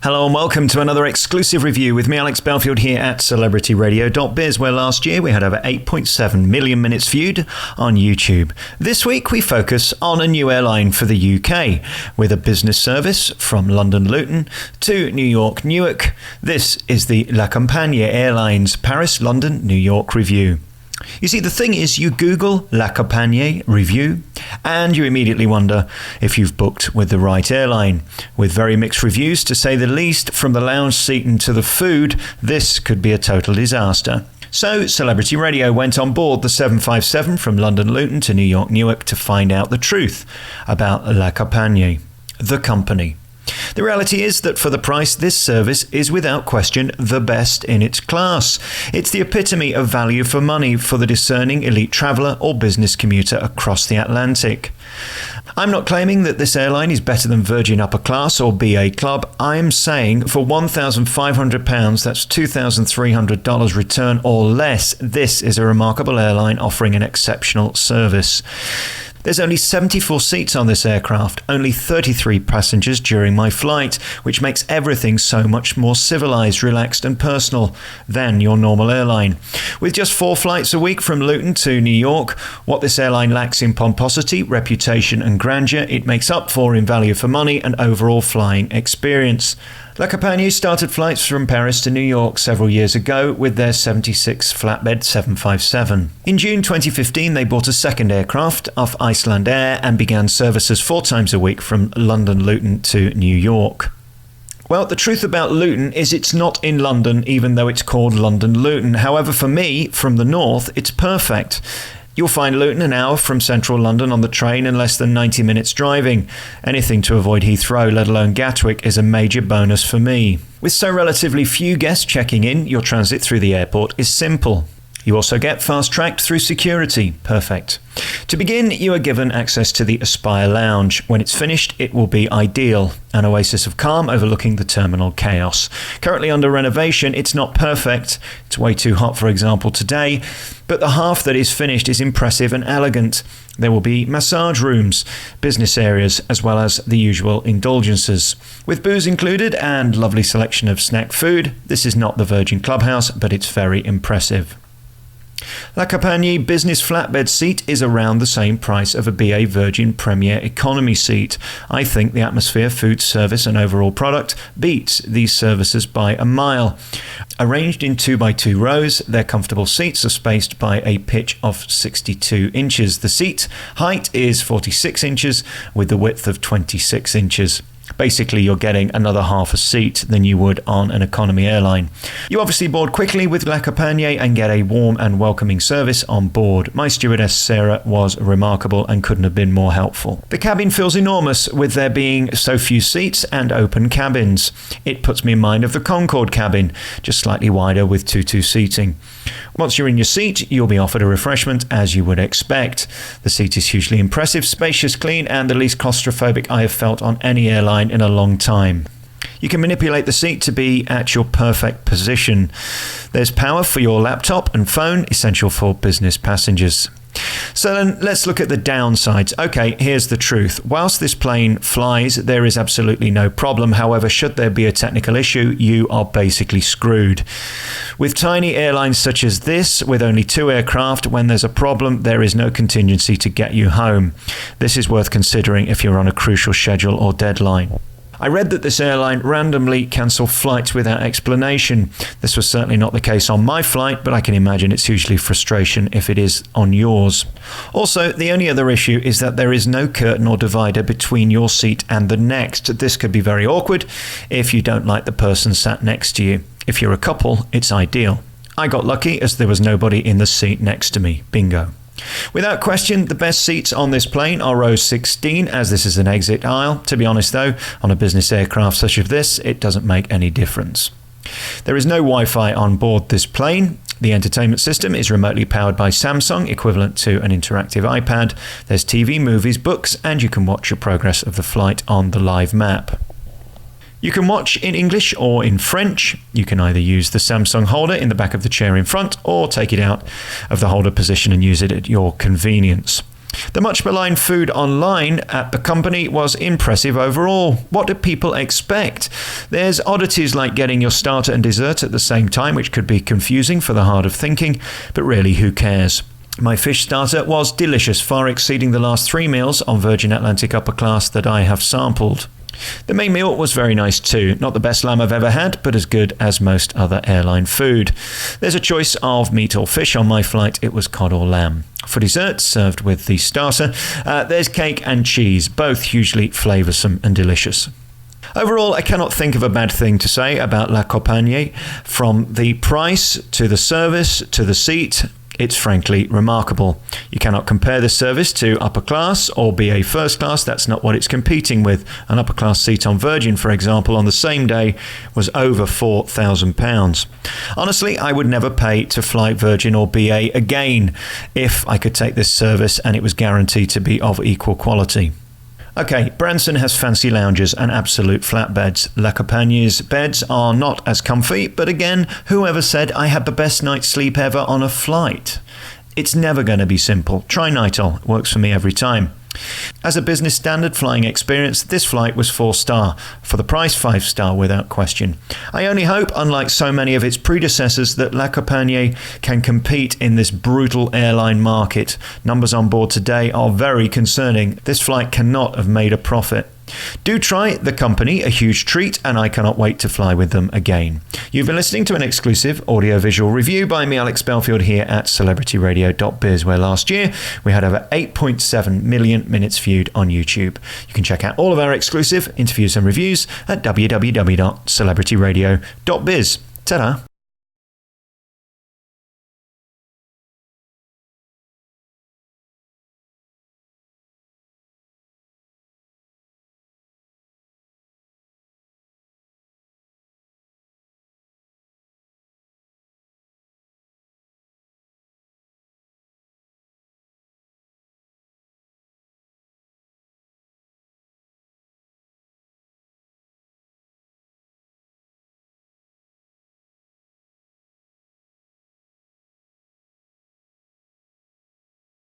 Hello and welcome to another exclusive review with me, Alex Belfield, here at celebrityradio.biz, where last year we had over 8.7 million minutes viewed on YouTube. This week we focus on a new airline for the UK, with a business service from London Luton to New York Newark. This is the Compagnie Airlines Paris-London-New York review. You see, the thing is, you Google La Compagnie review and you immediately wonder if you've booked with the right airline. With very mixed reviews, to say the least, from the lounge seating to the food, this could be a total disaster. So Celebrity Radio went on board the 757 from London Luton to New York Newark to find out the truth about La Compagnie, the company. The reality is that for the price, this service is without question the best in its class. It's the epitome of value for money for the discerning elite traveller or business commuter across the Atlantic. I'm not claiming that this airline is better than Virgin Upper Class or BA Club. I'm saying for £1,500, that's $2,300 return or less, this is a remarkable airline offering an exceptional service. There's only 74 seats on this aircraft, only 33 passengers during my flight, which makes everything so much more civilized, relaxed and personal than your normal airline. With just 4 flights a week from Luton to New York, what this airline lacks in pomposity, reputation and grandeur, it makes up for in value for money and overall flying experience. La Compagnie started flights from Paris to New York several years ago with their 76 flatbed 757. In June 2015, they bought a second aircraft off Iceland Air and began services 4 times a week from London Luton to New York. Well, the truth about Luton is it's not in London, even though it's called London Luton. However, for me, from the north, it's perfect. You'll find Luton an hour from central London on the train and less than 90 minutes driving. Anything to avoid Heathrow, let alone Gatwick, is a major bonus for me. With so relatively few guests checking in, your transit through the airport is simple. You also get fast-tracked through security. Perfect. To begin, you are given access to the Aspire Lounge. When it's finished, it will be ideal. An oasis of calm overlooking the terminal chaos. Currently under renovation, it's not perfect. It's way too hot, for example, today. But the half that is finished is impressive and elegant. There will be massage rooms, business areas, as well as the usual indulgences. With booze included and lovely selection of snack food, this is not the Virgin Clubhouse, but it's very impressive. La Compagnie business flatbed seat is around the same price of a BA Virgin Premier Economy seat. I think the atmosphere, food service and overall product beats these services by a mile. Arranged in 2x2 rows, their comfortable seats are spaced by a pitch of 62 inches. The seat height is 46 inches with the width of 26 inches. Basically, you're getting another half a seat than you would on an economy airline. You obviously board quickly with La Compagnie and get a warm and welcoming service on board. My stewardess, Sarah, was remarkable and couldn't have been more helpful. The cabin feels enormous, with there being so few seats and open cabins. It puts me in mind of the Concorde cabin, just slightly wider with 2-2 seating. Once you're in your seat, you'll be offered a refreshment as you would expect. The seat is hugely impressive, spacious, clean, and the least claustrophobic I have felt on any airline in a long time. You can manipulate the seat to be at your perfect position. There's power for your laptop and phone, essential for business passengers. So then let's look at the downsides. Okay, here's the truth. Whilst this plane flies, there is absolutely no problem. However, should there be a technical issue, you are basically screwed. With tiny airlines such as this, with only 2 aircraft, when there's a problem, there is no contingency to get you home. This is worth considering if you're on a crucial schedule or deadline. I read that this airline randomly cancelled flights without explanation. This was certainly not the case on my flight, but I can imagine it's hugely frustration if it is on yours. Also, the only other issue is that there is no curtain or divider between your seat and the next. This could be very awkward if you don't like the person sat next to you. If you're a couple, it's ideal. I got lucky as there was nobody in the seat next to me. Bingo. Without question, the best seats on this plane are row 16, as this is an exit aisle. To be honest though, on a business aircraft such as this, it doesn't make any difference. There is no Wi-Fi on board this plane. The entertainment system is remotely powered by Samsung, equivalent to an interactive iPad. There's TV, movies, books, and you can watch your progress of the flight on the live map. You can watch in English or in French. You can either use the Samsung holder in the back of the chair in front or take it out of the holder position and use it at your convenience. The much maligned food online at the company was impressive overall. What do people expect? There's oddities like getting your starter and dessert at the same time, which could be confusing for the hard of thinking, but really, who cares? My fish starter was delicious, far exceeding the last 3 meals on Virgin Atlantic upper class that I have sampled. The main meal was very nice too. Not the best lamb I've ever had, but as good as most other airline food. There's a choice of meat or fish. On my flight, it was cod or lamb. For dessert, served with the starter, there's cake and cheese, both hugely flavoursome and delicious. Overall, I cannot think of a bad thing to say about La Compagnie. From the price to the service to the seat, it's frankly remarkable. You cannot compare this service to upper class or BA first class. That's not what it's competing with. An upper class seat on Virgin, for example, on the same day was over £4,000. Honestly, I would never pay to fly Virgin or BA again if I could take this service and it was guaranteed to be of equal quality. Okay, Branson has fancy lounges and absolute flatbeds. La Compagnie's beds are not as comfy, but again, whoever said I had the best night's sleep ever on a flight? It's never going to be simple. Try Nitol. It works for me every time. As a business standard flying experience, this flight was 4-star. For the price, 5-star without question. I only hope, unlike so many of its predecessors, that La Compagnie can compete in this brutal airline market. Numbers on board today are very concerning. This flight cannot have made a profit. Do try the company, a huge treat, and I cannot wait to fly with them again. You've been listening to an exclusive audio-visual review by me, Alex Belfield, here at celebrityradio.biz, where last year we had over 8.7 million minutes viewed on YouTube. You can check out all of our exclusive interviews and reviews at www.celebrityradio.biz. Ta-da!